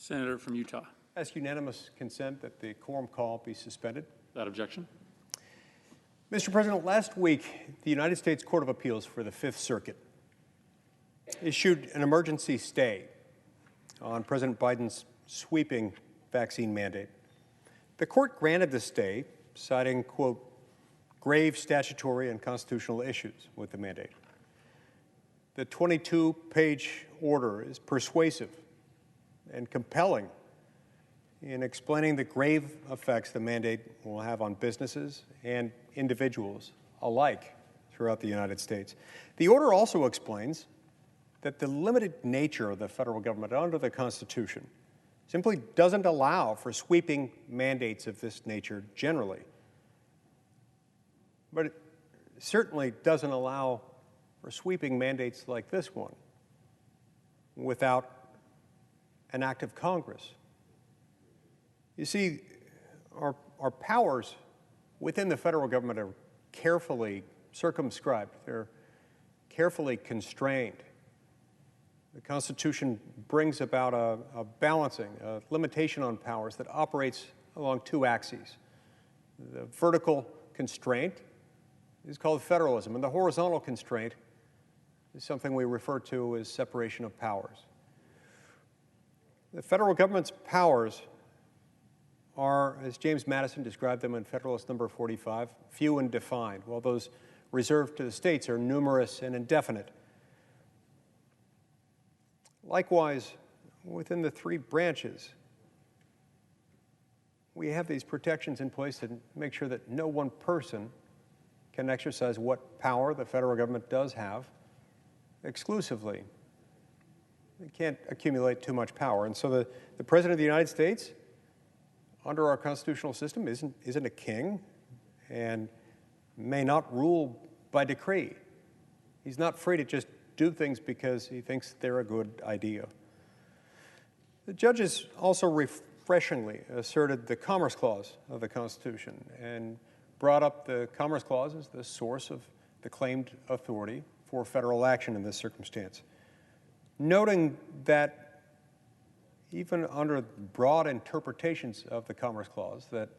Senator from Utah. Ask unanimous consent that the quorum call be suspended. Without objection. Mr. President, last week, the United States Court of Appeals for the Fifth Circuit issued an emergency stay on President Biden's sweeping vaccine mandate. The court granted the stay, citing, quote, grave statutory and constitutional issues with the mandate. The 22-page order is persuasive and compelling in explaining the grave effects the mandate will have on businesses and individuals alike throughout the United States. The order also explains that the limited nature of the federal government under the Constitution simply doesn't allow for sweeping mandates of this nature generally. But it certainly doesn't allow for sweeping mandates like this one without an act of Congress. You see, our powers within the federal government are carefully circumscribed. They're carefully constrained. The Constitution brings about a balancing, a limitation on powers that operates along two axes. The vertical constraint is called federalism, and the horizontal constraint is something we refer to as separation of powers. The federal government's powers are, as James Madison described them in Federalist Number 45, few and defined, while those reserved to the states are numerous and indefinite. Likewise, within the three branches, we have these protections in place to make sure that no one person can exercise what power the federal government does have exclusively. They can't accumulate too much power. And so the President of the United States, under our constitutional system, isn't a king and may not rule by decree. He's not free to just do things because he thinks they're a good idea. The judges also refreshingly asserted the Commerce Clause of the Constitution and brought up the Commerce Clause as the source of the claimed authority for federal action in this circumstance, noting that even under broad interpretations of the Commerce Clause that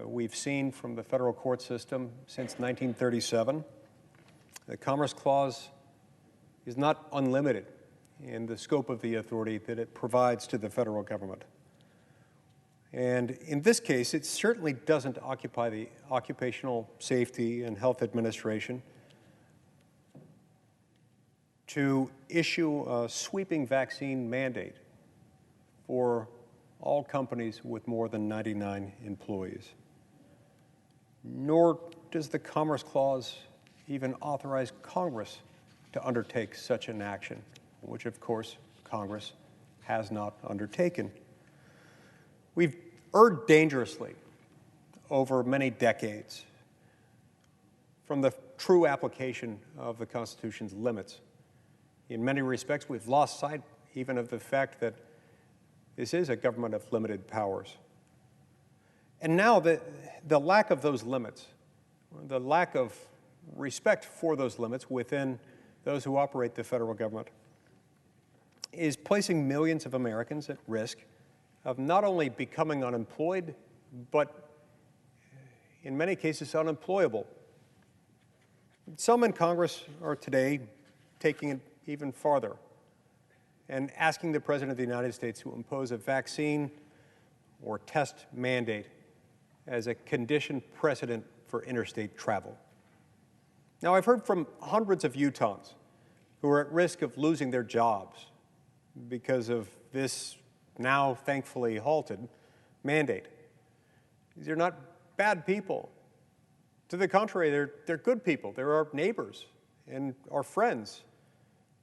we've seen from the federal court system since 1937, the Commerce Clause is not unlimited in the scope of the authority that it provides to the federal government. And in this case, it certainly doesn't occupy the Occupational Safety and Health Administration to issue a sweeping vaccine mandate for all companies with more than 99 employees. Nor does the Commerce Clause even authorize Congress to undertake such an action, which of course Congress has not undertaken. We've erred dangerously over many decades from the true application of the Constitution's limits. In many respects, we've lost sight even of the fact that this is a government of limited powers. And now the lack of those limits, the lack of respect for those limits within those who operate the federal government, is placing millions of Americans at risk of not only becoming unemployed, but in many cases unemployable. Some in Congress are today taking it even farther and asking the President of the United States to impose a vaccine or test mandate as a conditioned precedent for interstate travel. Now, I've heard from hundreds of Utahns who are at risk of losing their jobs because of this now thankfully halted mandate. These are not bad people. To the contrary, they're good people. They're our neighbors and our friends.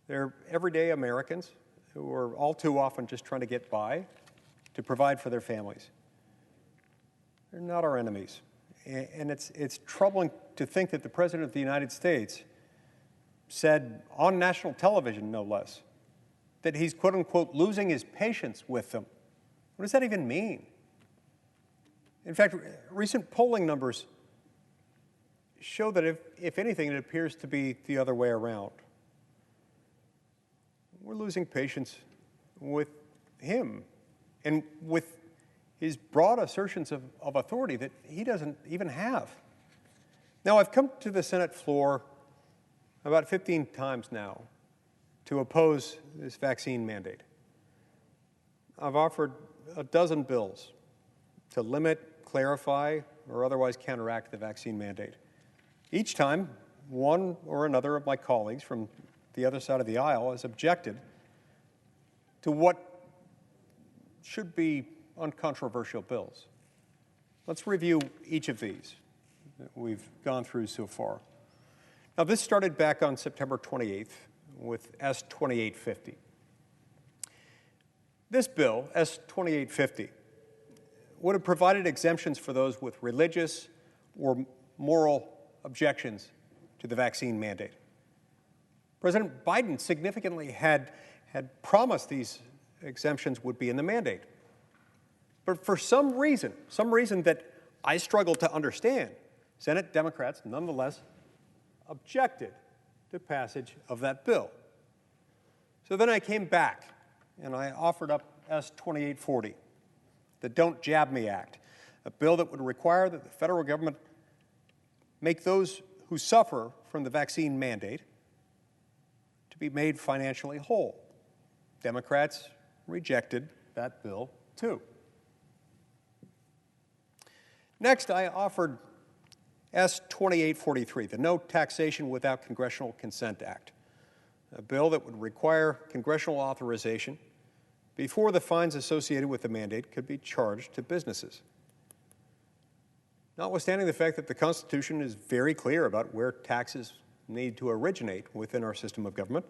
They're everyday Americans who are all too often just trying to get by, to provide for their families. They're not our enemies. And it's troubling to think that the President of the United States said on national television, no less, that he's, quote unquote, losing his patience with them. What does that even mean? In fact, recent polling numbers show that if anything, it appears to be the other way around. We're losing patience with him and with his broad assertions of authority that he doesn't even have. Now, I've come to the Senate floor about 15 times now to oppose this vaccine mandate. I've offered a dozen bills to limit, clarify, or otherwise counteract the vaccine mandate. Each time, one or another of my colleagues from the other side of the aisle has objected to what should be uncontroversial bills. Let's review each of these that we've gone through so far. Now, this started back on September 28th with S-2850. This bill, S-2850, would have provided exemptions for those with religious or moral objections to the vaccine mandate. President Biden significantly had promised these exemptions would be in the mandate. But for some reason that I struggle to understand, Senate Democrats nonetheless objected to passage of that bill. So then I came back and I offered up S-2840, the Don't Jab Me Act, a bill that would require that the federal government make those who suffer from the vaccine mandate to be made financially whole. Democrats rejected that bill, too. Next, I offered S-2843, the No Taxation Without Congressional Consent Act, a bill that would require congressional authorization before the fines associated with the mandate could be charged to businesses. Notwithstanding the fact that the Constitution is very clear about where taxes need to originate within our system of government,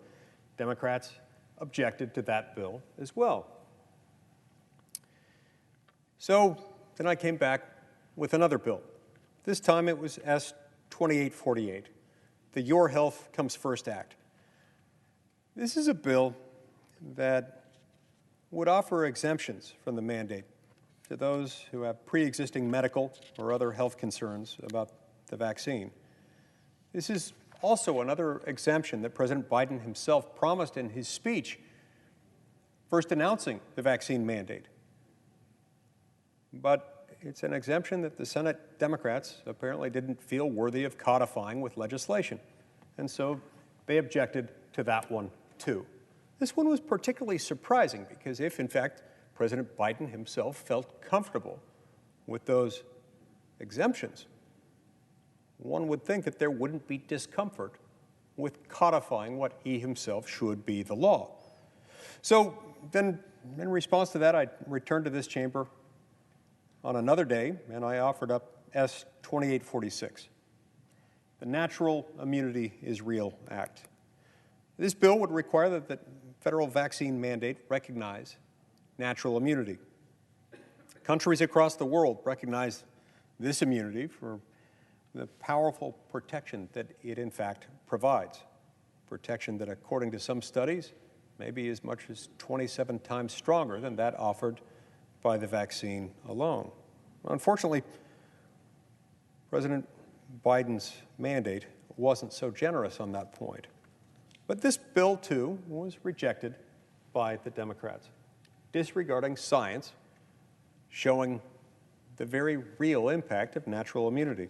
Democrats objected to that bill as well. So then I came back with another bill. This time it was S-2848, the Your Health Comes First Act. This is a bill that would offer exemptions from the mandate to those who have pre-existing medical or other health concerns about the vaccine. This is also another exemption that President Biden himself promised in his speech first announcing the vaccine mandate. But it's an exemption that the Senate Democrats apparently didn't feel worthy of codifying with legislation, and so they objected to that one too. This one was particularly surprising because if, in fact, President Biden himself felt comfortable with those exemptions, one would think that there wouldn't be discomfort with codifying what he himself should be the law. So then, in response to that, I returned to this chamber on another day, and I offered up S-2846, the Natural Immunity is Real Act. This bill would require that the federal vaccine mandate recognize natural immunity. Countries across the world recognize this immunity for the powerful protection that it in fact provides. Protection that, according to some studies, may be as much as 27 times stronger than that offered by the vaccine alone. Unfortunately, President Biden's mandate wasn't so generous on that point. But this bill, too, was rejected by the Democrats, disregarding science, showing the very real impact of natural immunity.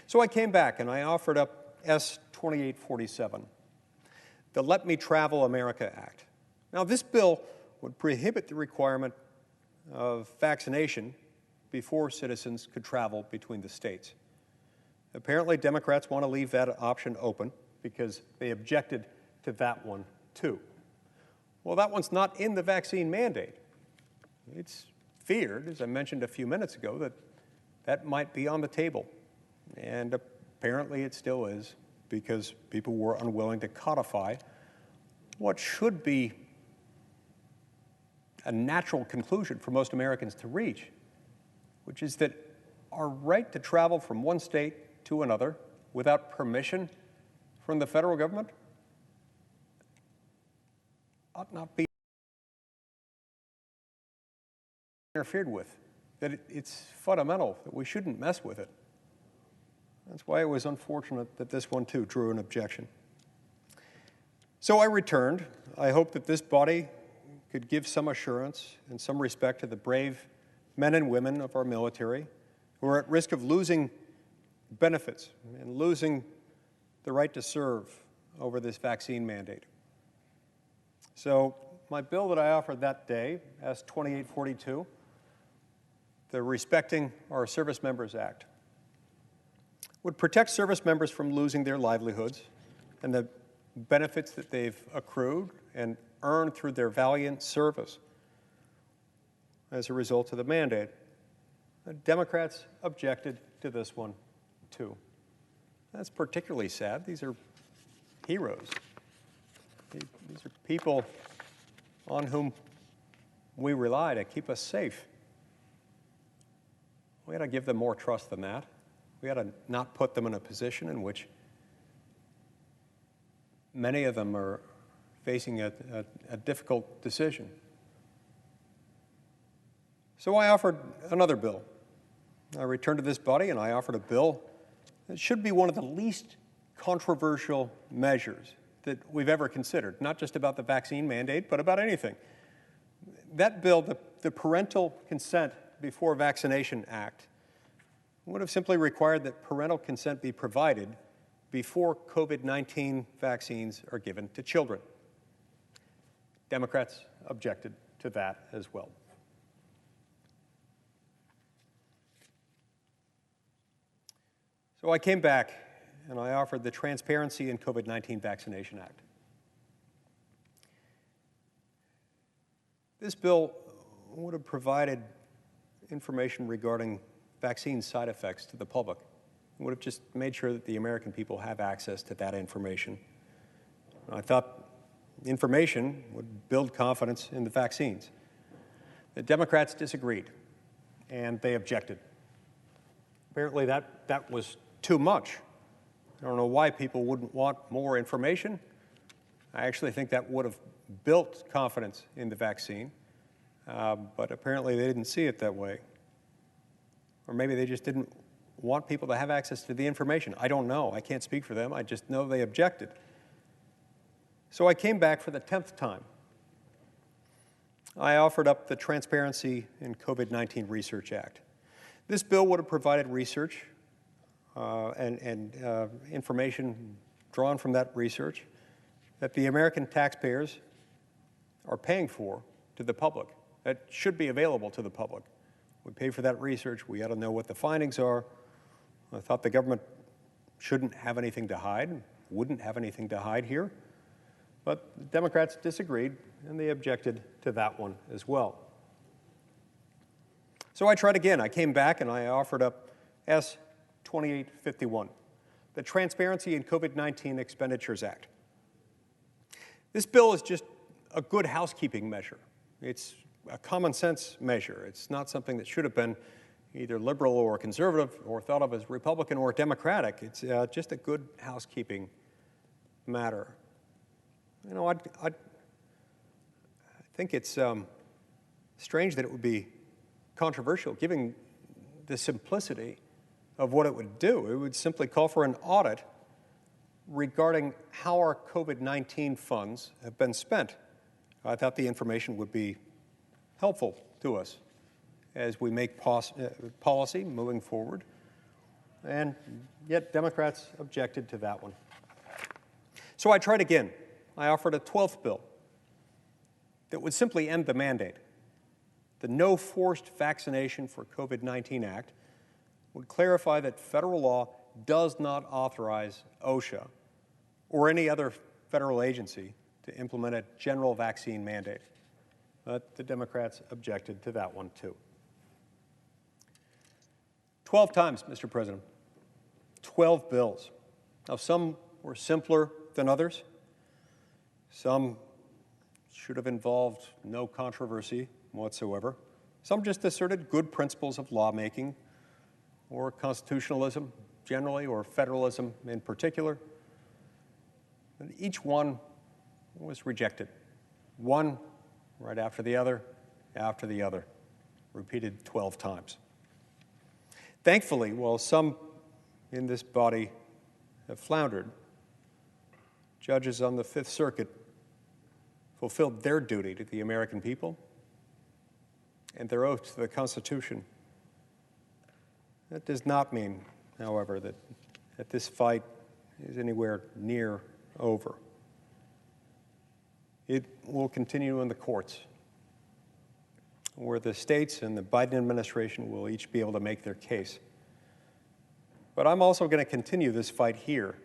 So I came back and I offered up S-2847, the Let Me Travel America Act. Now, this bill would prohibit the requirement of vaccination before citizens could travel between the states. Apparently, Democrats want to leave that option open because they objected to that one, too. Well, that one's not in the vaccine mandate. It's feared, as I mentioned a few minutes ago, that that might be on the table. And apparently it still is, because people were unwilling to codify what should be a natural conclusion for most Americans to reach, which is that our right to travel from one state to another without permission from the federal government ought not be interfered with, that it's fundamental, that we shouldn't mess with it. That's why it was unfortunate that this one, too, drew an objection. So I returned. I hope that this body could give some assurance and some respect to the brave men and women of our military who are at risk of losing benefits and losing the right to serve over this vaccine mandate. So my bill that I offered that day, S-2842, the Respecting Our Service Members Act, would protect service members from losing their livelihoods and the benefits that they've accrued and earned through their valiant service as a result of the mandate. The Democrats objected to this one, too. That's particularly sad. These are heroes. These are people on whom we rely to keep us safe. We ought to give them more trust than that. We ought to not put them in a position in which many of them are facing a difficult decision. So I offered another bill. I returned to this body and I offered a bill that should be one of the least controversial measures that we've ever considered, not just about the vaccine mandate, but about anything. That bill, the Parental Consent Before Vaccination Act, would have simply required that parental consent be provided before COVID-19 vaccines are given to children. Democrats objected to that as well. So I came back and I offered the Transparency in COVID-19 Vaccination Act. This bill would have provided information regarding vaccine side effects to the public. It would have just made sure that the American people have access to that information. I thought information would build confidence in the vaccines. The Democrats disagreed, and they objected. Apparently that was too much. I don't know why people wouldn't want more information. I actually think that would have built confidence in the vaccine, but apparently they didn't see it that way. Or maybe they just didn't want people to have access to the information. I don't know. I can't speak for them. I just know they objected. So I came back for the 10th time. I offered up the Transparency in COVID-19 Research Act. This bill would have provided research and information drawn from that research that the American taxpayers are paying for to the public, that should be available to the public. We pay for that research. We ought to know what the findings are. I thought the government shouldn't have anything to hide, wouldn't have anything to hide here. But the Democrats disagreed, and they objected to that one as well. So I tried again. I came back and I offered up S-2851, the Transparency in COVID-19 Expenditures Act. This bill is just a good housekeeping measure. It's a common sense measure. It's not something that should have been either liberal or conservative or thought of as Republican or Democratic. It's just a good housekeeping matter. You know, I think it's strange that it would be controversial, given the simplicity of what it would do. It would simply call for an audit regarding how our COVID-19 funds have been spent. I thought the information would be helpful to us as we make policy moving forward. And yet Democrats objected to that one. So I tried again. I offered a 12th bill that would simply end the mandate. The No Forced Vaccination for COVID-19 Act would clarify that federal law does not authorize OSHA or any other federal agency to implement a general vaccine mandate. But the Democrats objected to that one, too. 12 times, Mr. President. 12 bills. Now, some were simpler than others. Some should have involved no controversy whatsoever. Some just asserted good principles of lawmaking or constitutionalism generally or federalism in particular. And each one was rejected. One right after the other, repeated 12 times. Thankfully, while some in this body have floundered, judges on the Fifth Circuit fulfilled their duty to the American people and their oath to the Constitution. That does not mean, however, that this fight is anywhere near over. It will continue in the courts, where the states and the Biden administration will each be able to make their case. But I'm also going to continue this fight here.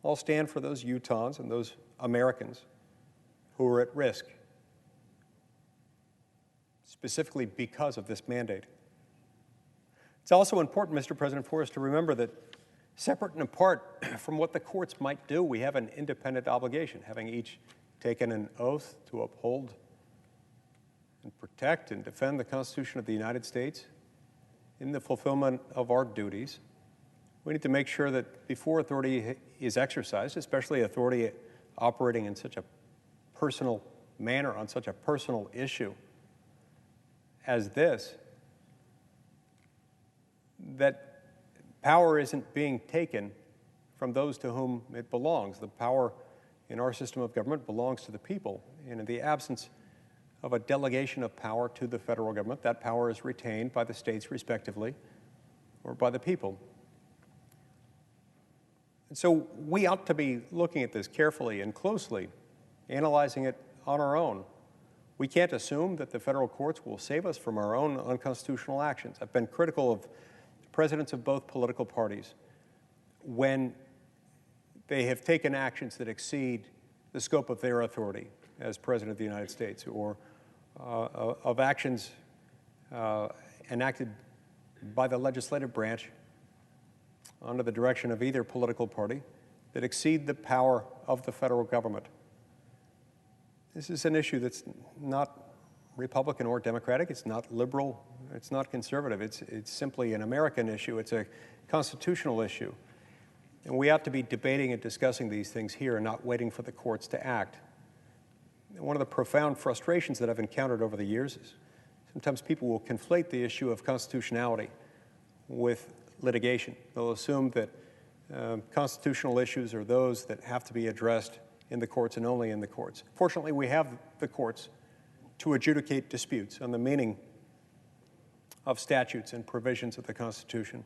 I'll stand for those Utahns and those Americans who are at risk, specifically because of this mandate. It's also important, Mr. President, for us to remember that separate and apart from what the courts might do, we have an independent obligation, having each taken an oath to uphold and protect and defend the Constitution of the United States in the fulfillment of our duties. We need to make sure that before authority is exercised, especially authority operating in such a personal manner on such a personal issue as this, that power isn't being taken from those to whom it belongs. The power in our system of government belongs to the people. And in the absence of a delegation of power to the federal government, that power is retained by the states respectively or by the people. And so we ought to be looking at this carefully and closely, analyzing it on our own. We can't assume that the federal courts will save us from our own unconstitutional actions. I've been critical of presidents of both political parties when they have taken actions that exceed the scope of their authority as President of the United States, or of actions enacted by the legislative branch under the direction of either political party that exceed the power of the federal government. This is an issue that's not Republican or Democratic. It's not liberal. It's not conservative. It's simply an American issue. It's a constitutional issue. And we ought to be debating and discussing these things here and not waiting for the courts to act. One of the profound frustrations that I've encountered over the years is sometimes people will conflate the issue of constitutionality with litigation. They'll assume that constitutional issues are those that have to be addressed in the courts and only in the courts. Fortunately, we have the courts to adjudicate disputes on the meaning of statutes and provisions of the Constitution.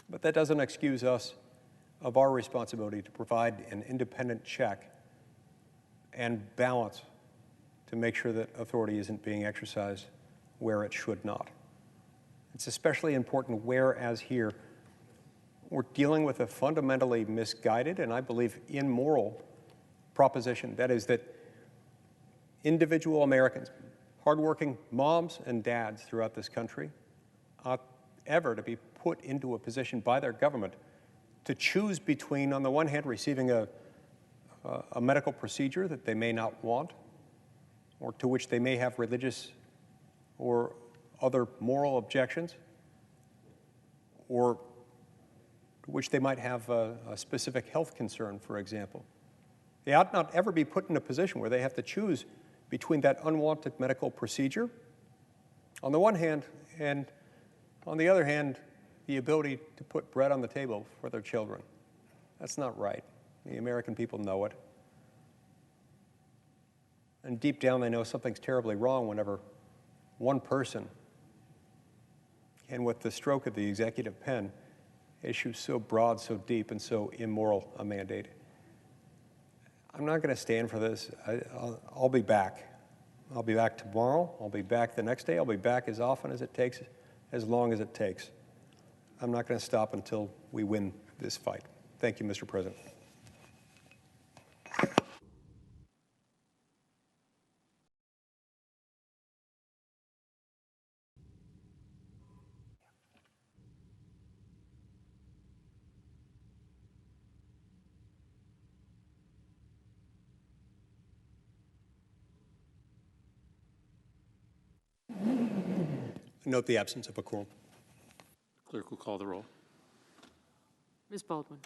But that doesn't excuse us of our responsibility to provide an independent check and balance to make sure that authority isn't being exercised where it should not. It's especially important where, as here, we're dealing with a fundamentally misguided and I believe immoral proposition. That is that individual Americans, hardworking moms and dads throughout this country, ought ever to be put into a position by their government to choose between, on the one hand, receiving a medical procedure that they may not want, or to which they may have religious or other moral objections, or to which they might have a specific health concern, for example. They ought not ever be put in a position where they have to choose between that unwanted medical procedure, on the one hand, and on the other hand, the ability to put bread on the table for their children. That's not right. The American people know it. And deep down, they know something's terribly wrong whenever one person can, with the stroke of the executive pen, issue so broad, so deep, and so immoral a mandate. I'm not going to stand for this. I'll be back. I'll be back tomorrow. I'll be back the next day. I'll be back as often as it takes, as long as it takes. I'm not going to stop until we win this fight. Thank you, Mr. President. Note the absence of a quorum. Clerk will call the roll. Ms. Baldwin.